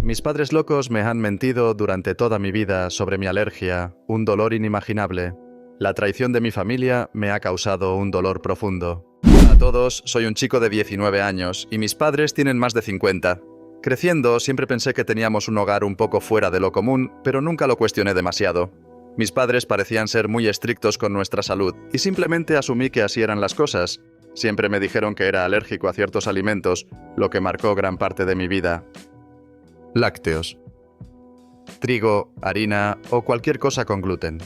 Mis padres locos me han mentido durante toda mi vida sobre mi alergia, un dolor inimaginable. La traición de mi familia me ha causado un dolor profundo. Hola a todos, soy un chico de 19 años y mis padres tienen más de 50. Creciendo, siempre pensé que teníamos un hogar un poco fuera de lo común, pero nunca lo cuestioné demasiado. Mis padres parecían ser muy estrictos con nuestra salud y simplemente asumí que así eran las cosas. Siempre me dijeron que era alérgico a ciertos alimentos, lo que marcó gran parte de mi vida. Lácteos. Trigo, harina o cualquier cosa con gluten.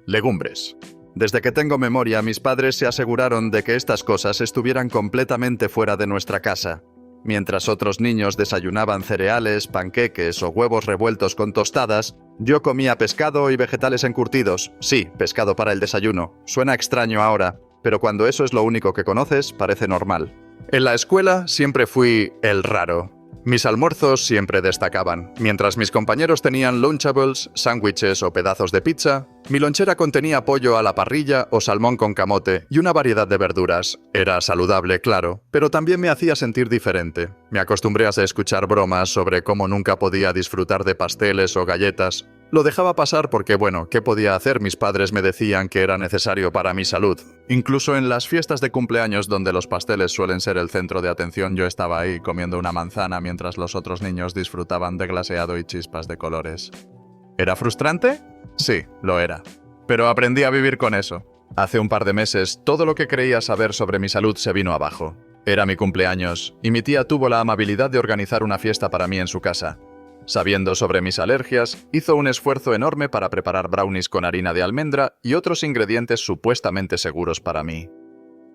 Legumbres. Desde que tengo memoria, mis padres se aseguraron de que estas cosas estuvieran completamente fuera de nuestra casa. Mientras otros niños desayunaban cereales, panqueques o huevos revueltos con tostadas, yo comía pescado y vegetales encurtidos. Sí, pescado para el desayuno. Suena extraño ahora, pero cuando eso es lo único que conoces, parece normal. En la escuela siempre fui el raro. Mis almuerzos siempre destacaban. Mientras mis compañeros tenían Lunchables, sándwiches o pedazos de pizza, mi lonchera contenía pollo a la parrilla o salmón con camote y una variedad de verduras. Era saludable, claro, pero también me hacía sentir diferente. Me acostumbré a escuchar bromas sobre cómo nunca podía disfrutar de pasteles o galletas. Lo dejaba pasar porque, bueno, ¿qué podía hacer? Mis padres me decían que era necesario para mi salud. Incluso en las fiestas de cumpleaños donde los pasteles suelen ser el centro de atención, yo estaba ahí comiendo una manzana mientras los otros niños disfrutaban de glaseado y chispas de colores. ¿Era frustrante? Sí, lo era. Pero aprendí a vivir con eso. Hace un par de meses, todo lo que creía saber sobre mi salud se vino abajo. Era mi cumpleaños, y mi tía tuvo la amabilidad de organizar una fiesta para mí en su casa. Sabiendo sobre mis alergias, hizo un esfuerzo enorme para preparar brownies con harina de almendra y otros ingredientes supuestamente seguros para mí.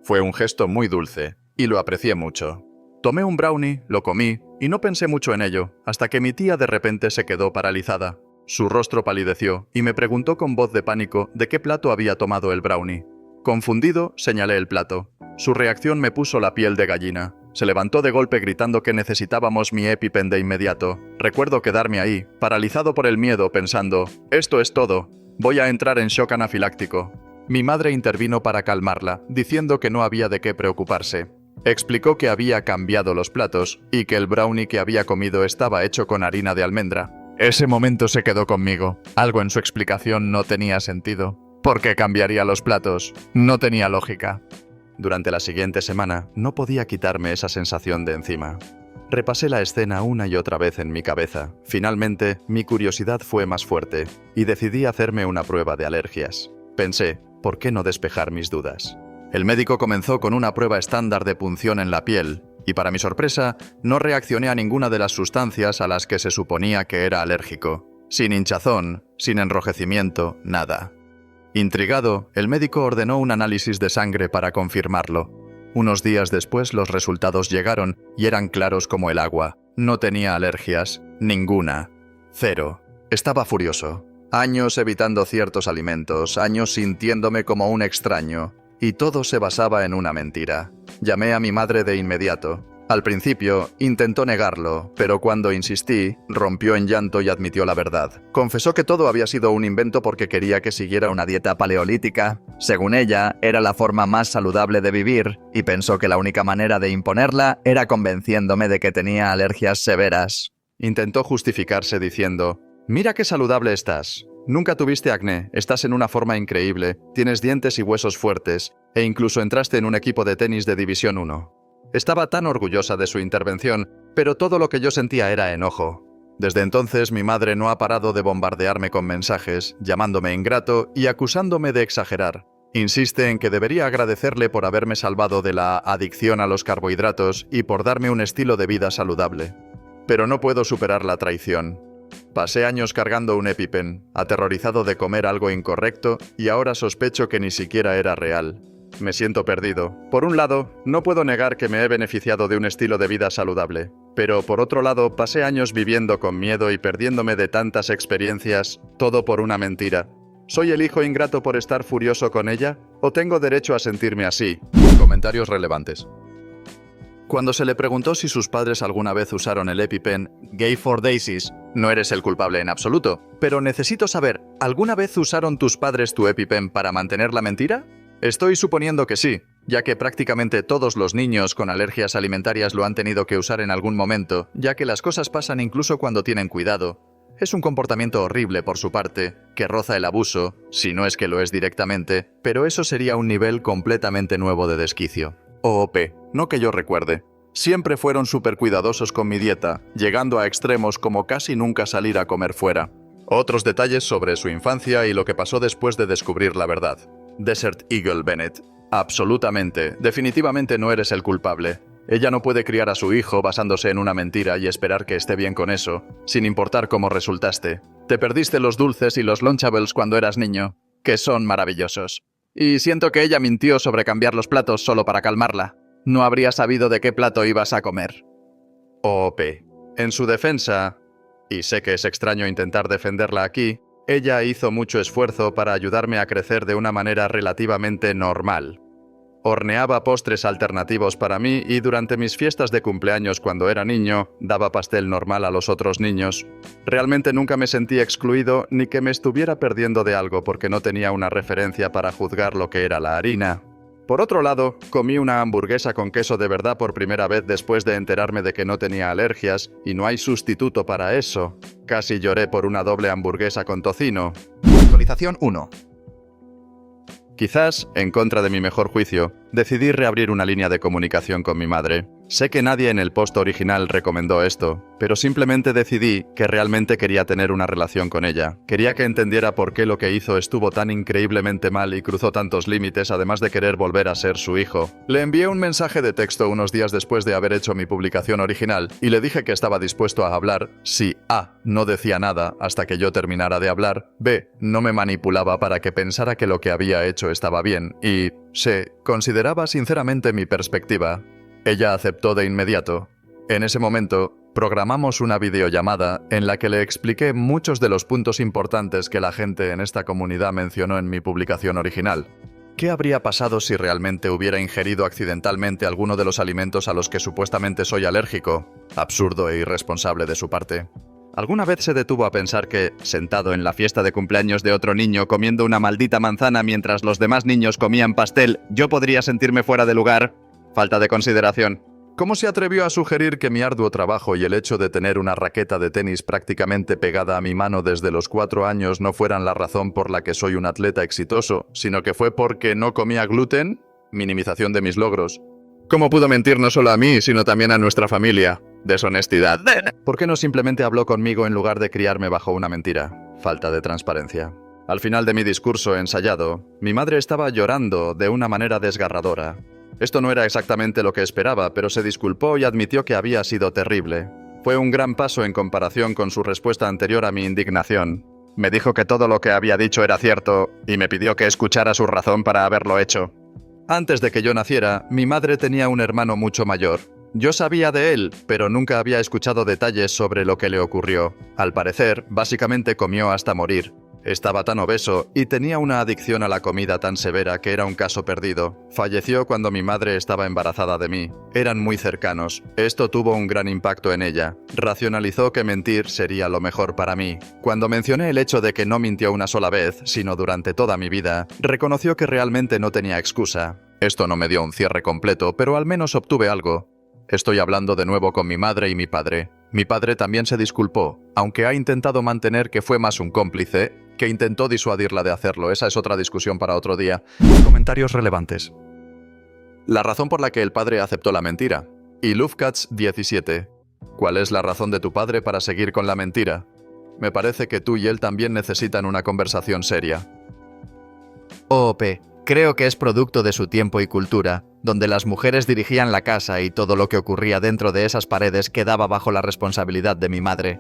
Fue un gesto muy dulce, y lo aprecié mucho. Tomé un brownie, lo comí, y no pensé mucho en ello, hasta que mi tía de repente se quedó paralizada. Su rostro palideció, y me preguntó con voz de pánico de qué plato había tomado el brownie. Confundido, señalé el plato. Su reacción me puso la piel de gallina. Se levantó de golpe gritando que necesitábamos mi EpiPen de inmediato. Recuerdo quedarme ahí, paralizado por el miedo, pensando, «Esto es todo. Voy a entrar en shock anafiláctico». Mi madre intervino para calmarla, diciendo que no había de qué preocuparse. Explicó que había cambiado los platos y que el brownie que había comido estaba hecho con harina de almendra. Ese momento se quedó conmigo. Algo en su explicación no tenía sentido. ¿Por qué cambiaría los platos? No tenía lógica. Durante la siguiente semana, no podía quitarme esa sensación de encima. Repasé la escena una y otra vez en mi cabeza. Finalmente, mi curiosidad fue más fuerte, y decidí hacerme una prueba de alergias. Pensé, ¿por qué no despejar mis dudas? El médico comenzó con una prueba estándar de punción en la piel, y para mi sorpresa, no reaccioné a ninguna de las sustancias a las que se suponía que era alérgico. Sin hinchazón, sin enrojecimiento, nada. Intrigado, el médico ordenó un análisis de sangre para confirmarlo. Unos días después los resultados llegaron y eran claros como el agua. No tenía alergias, ninguna. Cero. Estaba furioso. Años evitando ciertos alimentos, años sintiéndome como un extraño. Y todo se basaba en una mentira. Llamé a mi madre de inmediato. Al principio, intentó negarlo, pero cuando insistí, rompió en llanto y admitió la verdad. Confesó que todo había sido un invento porque quería que siguiera una dieta paleolítica. Según ella, era la forma más saludable de vivir, y pensó que la única manera de imponerla era convenciéndome de que tenía alergias severas. Intentó justificarse diciendo, «Mira qué saludable estás. Nunca tuviste acné, estás en una forma increíble, tienes dientes y huesos fuertes, e incluso entraste en un equipo de tenis de División 1. Estaba tan orgullosa de su intervención, pero todo lo que yo sentía era enojo. Desde entonces mi madre no ha parado de bombardearme con mensajes, llamándome ingrato y acusándome de exagerar. Insiste en que debería agradecerle por haberme salvado de la adicción a los carbohidratos y por darme un estilo de vida saludable. Pero no puedo superar la traición. Pasé años cargando un EpiPen, aterrorizado de comer algo incorrecto, y ahora sospecho que ni siquiera era real. Me siento perdido. Por un lado, no puedo negar que me he beneficiado de un estilo de vida saludable. Pero por otro lado, pasé años viviendo con miedo y perdiéndome de tantas experiencias, todo por una mentira. ¿Soy el hijo ingrato por estar furioso con ella? ¿O tengo derecho a sentirme así? Comentarios relevantes. Cuando se le preguntó si sus padres alguna vez usaron el EpiPen, Gay for Daisies, no eres el culpable en absoluto. Pero necesito saber, ¿alguna vez usaron tus padres tu EpiPen para mantener la mentira? Estoy suponiendo que sí. ya que prácticamente todos los niños con alergias alimentarias lo han tenido que usar en algún momento, ya que las cosas pasan incluso cuando tienen cuidado. Es un comportamiento horrible por su parte, que roza el abuso, si no es que lo es directamente, pero eso sería un nivel completamente nuevo de desquicio. OOP, no que yo recuerde. Siempre fueron súper cuidadosos con mi dieta, llegando a extremos como casi nunca salir a comer fuera. Otros detalles sobre su infancia y lo que pasó después de descubrir la verdad. Desert Eagle Bennett. Absolutamente, definitivamente no eres el culpable. Ella no puede criar a su hijo basándose en una mentira y esperar que esté bien con eso, sin importar cómo resultaste. Te perdiste los dulces y los Lunchables cuando eras niño, que son maravillosos. Y siento que ella mintió sobre cambiar los platos solo para calmarla. No habría sabido de qué plato ibas a comer. OP. En su defensa, y sé que es extraño intentar defenderla aquí, ella hizo mucho esfuerzo para ayudarme a crecer de una manera relativamente normal. Horneaba postres alternativos para mí y durante mis fiestas de cumpleaños cuando era niño, daba pastel normal a los otros niños. Realmente nunca me sentí excluido ni que me estuviera perdiendo de algo porque no tenía una referencia para juzgar lo que era la harina. Por otro lado, comí una hamburguesa con queso de verdad por primera vez después de enterarme de que no tenía alergias, y no hay sustituto para eso. Casi lloré por una doble hamburguesa con tocino. Actualización 1. Quizás, en contra de mi mejor juicio, decidí reabrir una línea de comunicación con mi madre. Sé que nadie en el post original recomendó esto, pero simplemente decidí que realmente quería tener una relación con ella. Quería que entendiera por qué lo que hizo estuvo tan increíblemente mal y cruzó tantos límites, además de querer volver a ser su hijo. Le envié un mensaje de texto unos días después de haber hecho mi publicación original y le dije que estaba dispuesto a hablar si A. no decía nada hasta que yo terminara de hablar, B. no me manipulaba para que pensara que lo que había hecho estaba bien y C. consideraba sinceramente mi perspectiva. Ella aceptó de inmediato. En ese momento, programamos una videollamada en la que le expliqué muchos de los puntos importantes que la gente en esta comunidad mencionó en mi publicación original. ¿Qué habría pasado si realmente hubiera ingerido accidentalmente alguno de los alimentos a los que supuestamente soy alérgico? Absurdo e irresponsable de su parte. ¿Alguna vez se detuvo a pensar que, sentado en la fiesta de cumpleaños de otro niño comiendo una maldita manzana mientras los demás niños comían pastel, yo podría sentirme fuera de lugar? Falta de consideración. ¿Cómo se atrevió a sugerir que mi arduo trabajo y el hecho de tener una raqueta de tenis prácticamente pegada a mi mano desde los 4 años no fueran la razón por la que soy un atleta exitoso, sino que fue porque no comía gluten? Minimización de mis logros. ¿Cómo pudo mentir no solo a mí, sino también a nuestra familia? Deshonestidad. ¿Por qué no simplemente habló conmigo en lugar de criarme bajo una mentira? Falta de transparencia. Al final de mi discurso ensayado, mi madre estaba llorando de una manera desgarradora. Esto no era exactamente lo que esperaba, pero se disculpó y admitió que había sido terrible. Fue un gran paso en comparación con su respuesta anterior a mi indignación. Me dijo que todo lo que había dicho era cierto y me pidió que escuchara su razón para haberlo hecho. Antes de que yo naciera, mi madre tenía un hermano mucho mayor. Yo sabía de él, pero nunca había escuchado detalles sobre lo que le ocurrió. Al parecer, básicamente comió hasta morir. Estaba tan obeso y tenía una adicción a la comida tan severa que era un caso perdido. Falleció cuando mi madre estaba embarazada de mí. Eran muy cercanos. Esto tuvo un gran impacto en ella. Racionalizó que mentir sería lo mejor para mí. Cuando mencioné el hecho de que no mintió una sola vez, sino durante toda mi vida, reconoció que realmente no tenía excusa. Esto no me dio un cierre completo, pero al menos obtuve algo. Estoy hablando de nuevo con mi madre y mi padre. Mi padre también se disculpó, aunque ha intentado mantener que fue más un cómplice que intentó disuadirla de hacerlo. Esa es otra discusión para otro día. Comentarios relevantes. La razón por la que el padre aceptó la mentira. Y Lufcats 17. ¿Cuál es la razón de tu padre para seguir con la mentira? Me parece que tú y él también necesitan una conversación seria. OOP. Creo que es producto de su tiempo y cultura, donde las mujeres dirigían la casa y todo lo que ocurría dentro de esas paredes quedaba bajo la responsabilidad de mi madre.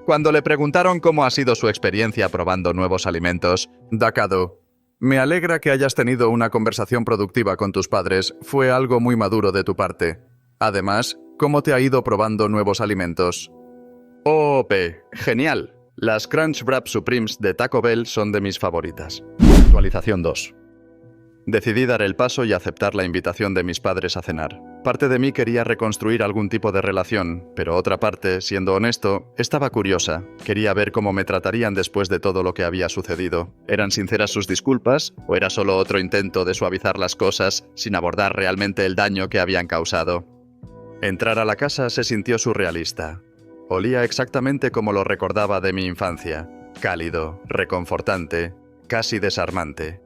Cuando le preguntaron cómo ha sido su experiencia probando nuevos alimentos, Dakado, me alegra que hayas tenido una conversación productiva con tus padres, fue algo muy maduro de tu parte. Además, ¿cómo te ha ido probando nuevos alimentos? OOP, genial. Las Crunch Wrap Supremes de Taco Bell son de mis favoritas. Actualización 2. Decidí dar el paso y aceptar la invitación de mis padres a cenar. Parte de mí quería reconstruir algún tipo de relación, pero otra parte, siendo honesto, estaba curiosa. Quería ver cómo me tratarían después de todo lo que había sucedido. ¿Eran sinceras sus disculpas o era solo otro intento de suavizar las cosas sin abordar realmente el daño que habían causado? Entrar a la casa se sintió surrealista. Olía exactamente como lo recordaba de mi infancia. Cálido, reconfortante, casi desarmante.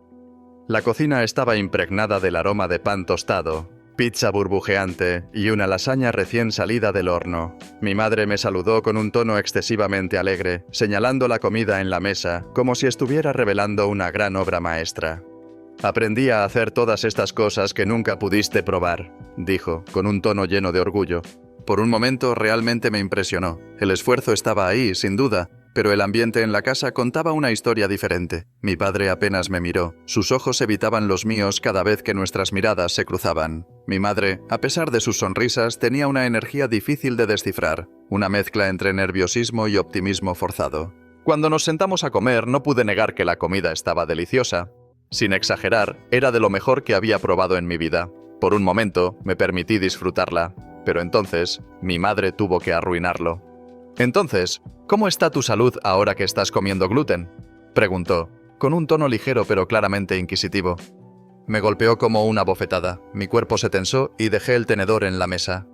La cocina estaba impregnada del aroma de pan tostado, pizza burbujeante y una lasaña recién salida del horno. Mi madre me saludó con un tono excesivamente alegre, señalando la comida en la mesa, como si estuviera revelando una gran obra maestra. «Aprendí a hacer todas estas cosas que nunca pudiste probar», dijo, con un tono lleno de orgullo. Por un momento realmente me impresionó. El esfuerzo estaba ahí, sin duda, pero el ambiente en la casa contaba una historia diferente. Mi padre apenas me miró. Sus ojos evitaban los míos cada vez que nuestras miradas se cruzaban. Mi madre, a pesar de sus sonrisas, tenía una energía difícil de descifrar, una mezcla entre nerviosismo y optimismo forzado. Cuando nos sentamos a comer, no pude negar que la comida estaba deliciosa. Sin exagerar, era de lo mejor que había probado en mi vida. Por un momento, me permití disfrutarla, pero entonces, mi madre tuvo que arruinarlo. «Entonces, ¿cómo está tu salud ahora que estás comiendo gluten?», preguntó, con un tono ligero pero claramente inquisitivo. Me golpeó como una bofetada, mi cuerpo se tensó y dejé el tenedor en la mesa.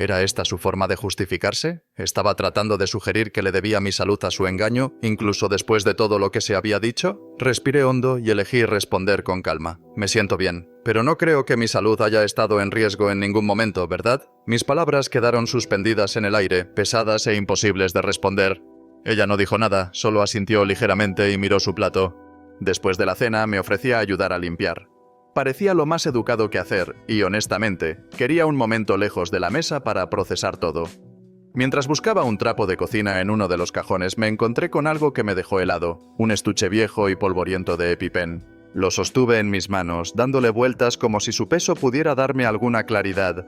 ¿Era esta su forma de justificarse? ¿Estaba tratando de sugerir que le debía mi salud a su engaño, incluso después de todo lo que se había dicho? Respiré hondo y elegí responder con calma. Me siento bien, pero no creo que mi salud haya estado en riesgo en ningún momento, ¿verdad? Mis palabras quedaron suspendidas en el aire, pesadas e imposibles de responder. Ella no dijo nada, solo asintió ligeramente y miró su plato. Después de la cena me ofrecía a ayudar a limpiar. Parecía lo más educado que hacer, y honestamente, quería un momento lejos de la mesa para procesar todo. Mientras buscaba un trapo de cocina en uno de los cajones, me encontré con algo que me dejó helado, un estuche viejo y polvoriento de EpiPen. Lo sostuve en mis manos, dándole vueltas como si su peso pudiera darme alguna claridad.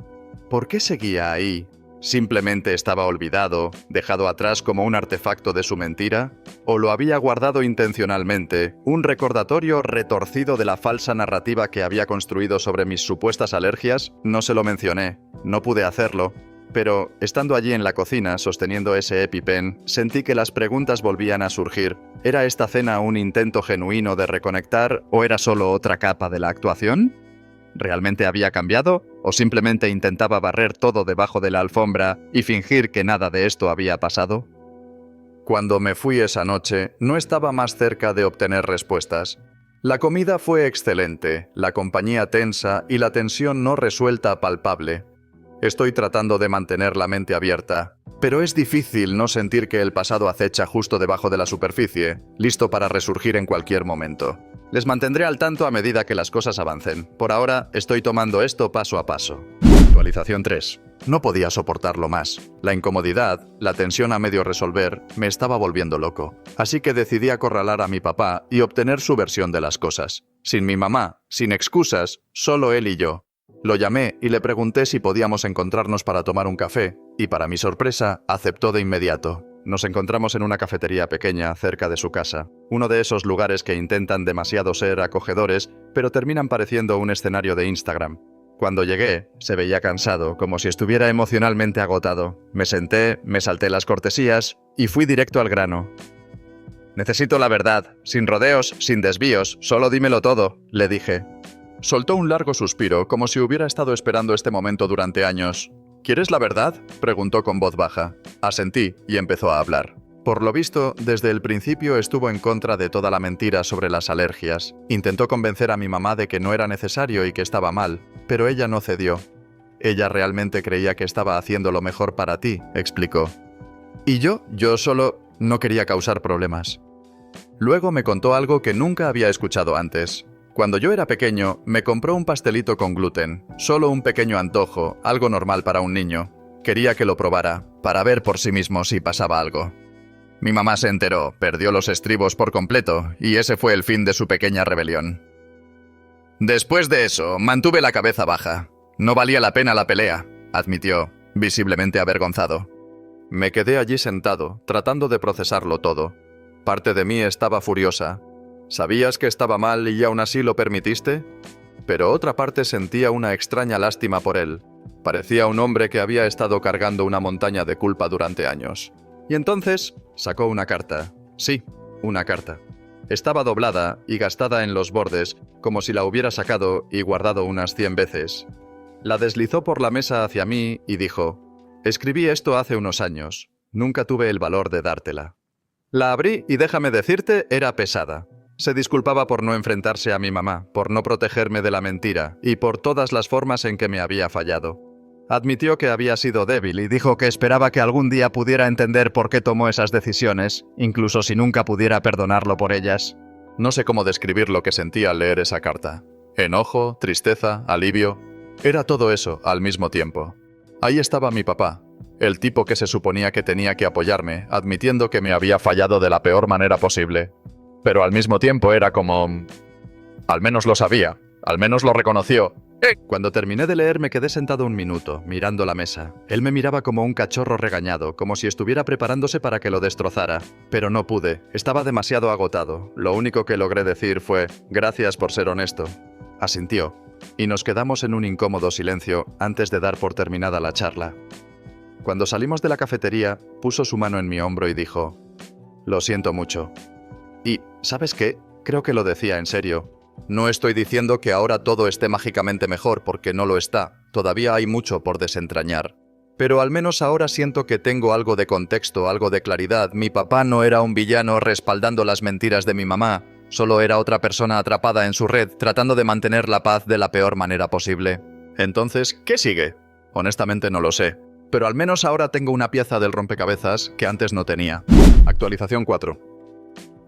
¿Por qué seguía ahí? ¿Simplemente estaba olvidado, dejado atrás como un artefacto de su mentira? ¿O lo había guardado intencionalmente, un recordatorio retorcido de la falsa narrativa que había construido sobre mis supuestas alergias? No se lo mencioné, no pude hacerlo. Pero, estando allí en la cocina, sosteniendo ese EpiPen, sentí que las preguntas volvían a surgir. ¿Era esta cena un intento genuino de reconectar o era solo otra capa de la actuación? ¿Realmente había cambiado? ¿O simplemente intentaba barrer todo debajo de la alfombra y fingir que nada de esto había pasado? Cuando me fui esa noche, no estaba más cerca de obtener respuestas. La comida fue excelente, la compañía tensa y la tensión no resuelta palpable. Estoy tratando de mantener la mente abierta, pero es difícil no sentir que el pasado acecha justo debajo de la superficie, listo para resurgir en cualquier momento. Les mantendré al tanto a medida que las cosas avancen. Por ahora, estoy tomando esto paso a paso. Actualización 3. No podía soportarlo más. La incomodidad, la tensión a medio resolver, me estaba volviendo loco. Así que decidí acorralar a mi papá y obtener su versión de las cosas. Sin mi mamá, sin excusas, solo él y yo. Lo llamé y le pregunté si podíamos encontrarnos para tomar un café, y para mi sorpresa, aceptó de inmediato. Nos encontramos en una cafetería pequeña cerca de su casa, uno de esos lugares que intentan demasiado ser acogedores, pero terminan pareciendo un escenario de Instagram. Cuando llegué, se veía cansado, como si estuviera emocionalmente agotado. Me senté, me salté las cortesías y fui directo al grano. «Necesito la verdad, sin rodeos, sin desvíos, solo dímelo todo», le dije. Soltó un largo suspiro, como si hubiera estado esperando este momento durante años. «¿Quieres la verdad?», preguntó con voz baja. Asentí y empezó a hablar. Por lo visto, desde el principio estuvo en contra de toda la mentira sobre las alergias. Intentó convencer a mi mamá de que no era necesario y que estaba mal, pero ella no cedió. «Ella realmente creía que estaba haciendo lo mejor para ti», explicó. «Y yo solo no quería causar problemas». Luego me contó algo que nunca había escuchado antes. Cuando yo era pequeño, me compró un pastelito con gluten, solo un pequeño antojo, algo normal para un niño. Quería que lo probara, para ver por sí mismo si pasaba algo. Mi mamá se enteró, perdió los estribos por completo, y ese fue el fin de su pequeña rebelión. Después de eso, mantuve la cabeza baja. No valía la pena la pelea, admitió, visiblemente avergonzado. Me quedé allí sentado, tratando de procesarlo todo. Parte de mí estaba furiosa. ¿Sabías que estaba mal y aún así lo permitiste? Pero otra parte sentía una extraña lástima por él. Parecía un hombre que había estado cargando una montaña de culpa durante años. Y entonces sacó una carta. Sí, una carta. Estaba doblada y gastada en los bordes, como si la hubiera sacado y guardado unas 100 veces. La deslizó por la mesa hacia mí y dijo: «Escribí esto hace unos años. Nunca tuve el valor de dártela». La abrí y déjame decirte, era pesada. Se disculpaba por no enfrentarse a mi mamá, por no protegerme de la mentira y por todas las formas en que me había fallado. Admitió que había sido débil y dijo que esperaba que algún día pudiera entender por qué tomó esas decisiones, incluso si nunca pudiera perdonarlo por ellas. No sé cómo describir lo que sentía al leer esa carta. Enojo, tristeza, alivio. Era todo eso al mismo tiempo. Ahí estaba mi papá, el tipo que se suponía que tenía que apoyarme, admitiendo que me había fallado de la peor manera posible. Pero al mismo tiempo era como... Al menos lo sabía, al menos lo reconoció. Cuando terminé de leer me quedé sentado un minuto, mirando la mesa. Él me miraba como un cachorro regañado, como si estuviera preparándose para que lo destrozara. Pero no pude, estaba demasiado agotado. Lo único que logré decir fue: «Gracias por ser honesto». Asintió, y nos quedamos en un incómodo silencio antes de dar por terminada la charla. Cuando salimos de la cafetería, puso su mano en mi hombro y dijo: «Lo siento mucho». Y, ¿sabes qué? Creo que lo decía en serio. No estoy diciendo que ahora todo esté mágicamente mejor, porque no lo está. Todavía hay mucho por desentrañar. Pero al menos ahora siento que tengo algo de contexto, algo de claridad. Mi papá no era un villano respaldando las mentiras de mi mamá. Solo era otra persona atrapada en su red, tratando de mantener la paz de la peor manera posible. Entonces, ¿qué sigue? Honestamente no lo sé. Pero al menos ahora tengo una pieza del rompecabezas que antes no tenía. Actualización 4.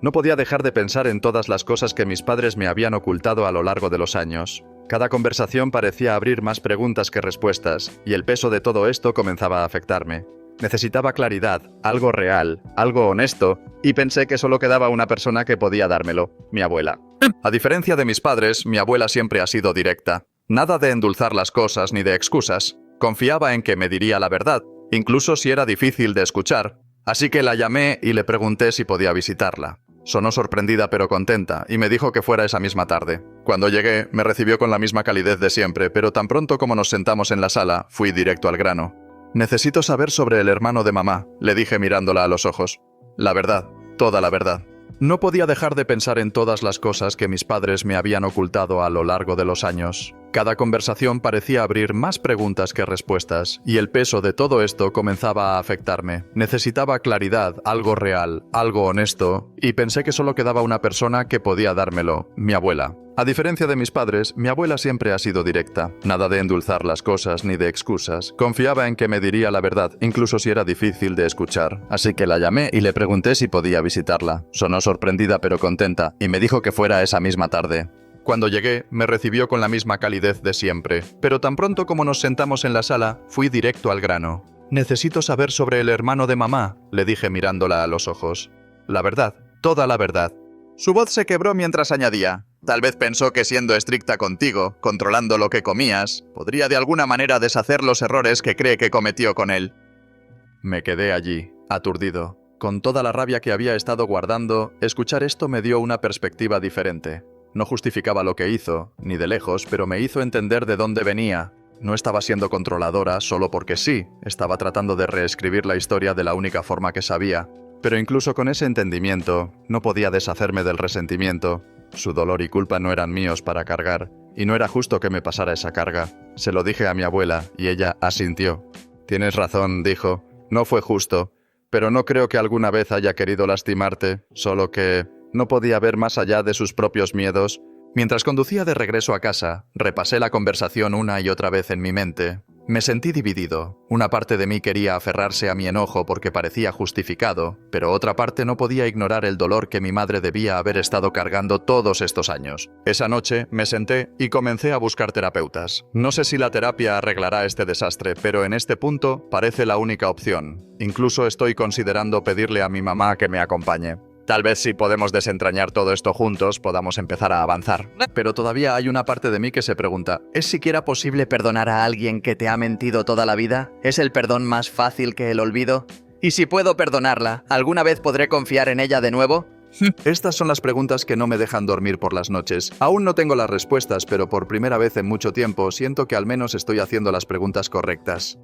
No podía dejar de pensar en todas las cosas que mis padres me habían ocultado a lo largo de los años. Cada conversación parecía abrir más preguntas que respuestas, y el peso de todo esto comenzaba a afectarme. Necesitaba claridad, algo real, algo honesto, y pensé que solo quedaba una persona que podía dármelo: mi abuela. A diferencia de mis padres, mi abuela siempre ha sido directa. Nada de endulzar las cosas ni de excusas. Confiaba en que me diría la verdad, incluso si era difícil de escuchar. Así que la llamé y le pregunté si podía visitarla. Sonó sorprendida pero contenta, y me dijo que fuera esa misma tarde. Cuando llegué, me recibió con la misma calidez de siempre, pero tan pronto como nos sentamos en la sala, fui directo al grano. «Necesito saber sobre el hermano de mamá», le dije mirándola a los ojos. La verdad, toda la verdad. No podía dejar de pensar en todas las cosas que mis padres me habían ocultado a lo largo de los años. Cada conversación parecía abrir más preguntas que respuestas, y el peso de todo esto comenzaba a afectarme. Necesitaba claridad, algo real, algo honesto, y pensé que solo quedaba una persona que podía dármelo: mi abuela. A diferencia de mis padres, mi abuela siempre ha sido directa. Nada de endulzar las cosas ni de excusas. Confiaba en que me diría la verdad, incluso si era difícil de escuchar. Así que la llamé y le pregunté si podía visitarla. Sonó sorprendida pero contenta, y me dijo que fuera esa misma tarde. Cuando llegué, me recibió con la misma calidez de siempre, pero tan pronto como nos sentamos en la sala, fui directo al grano. «Necesito saber sobre el hermano de mamá», le dije mirándola a los ojos. «La verdad, toda la verdad». Su voz se quebró mientras añadía: «Tal vez pensó que siendo estricta contigo, controlando lo que comías, podría de alguna manera deshacer los errores que cree que cometió con él». Me quedé allí, aturdido. Con toda la rabia que había estado guardando, escuchar esto me dio una perspectiva diferente. No justificaba lo que hizo, ni de lejos, pero me hizo entender de dónde venía. No estaba siendo controladora solo porque sí, estaba tratando de reescribir la historia de la única forma que sabía. Pero incluso con ese entendimiento, no podía deshacerme del resentimiento. Su dolor y culpa no eran míos para cargar, y no era justo que me pasara esa carga. Se lo dije a mi abuela, y ella asintió. «Tienes razón», dijo, «no fue justo, pero no creo que alguna vez haya querido lastimarte, solo que no podía ver más allá de sus propios miedos». Mientras conducía de regreso a casa, repasé la conversación una y otra vez en mi mente. Me sentí dividido. Una parte de mí quería aferrarse a mi enojo porque parecía justificado, pero otra parte no podía ignorar el dolor que mi madre debía haber estado cargando todos estos años. Esa noche me senté y comencé a buscar terapeutas. No sé si la terapia arreglará este desastre, pero en este punto parece la única opción. Incluso estoy considerando pedirle a mi mamá que me acompañe. Tal vez si podemos desentrañar todo esto juntos, podamos empezar a avanzar. Pero todavía hay una parte de mí que se pregunta: ¿es siquiera posible perdonar a alguien que te ha mentido toda la vida? ¿Es el perdón más fácil que el olvido? ¿Y si puedo perdonarla, alguna vez podré confiar en ella de nuevo? Estas son las preguntas que no me dejan dormir por las noches. Aún no tengo las respuestas, pero por primera vez en mucho tiempo siento que al menos estoy haciendo las preguntas correctas.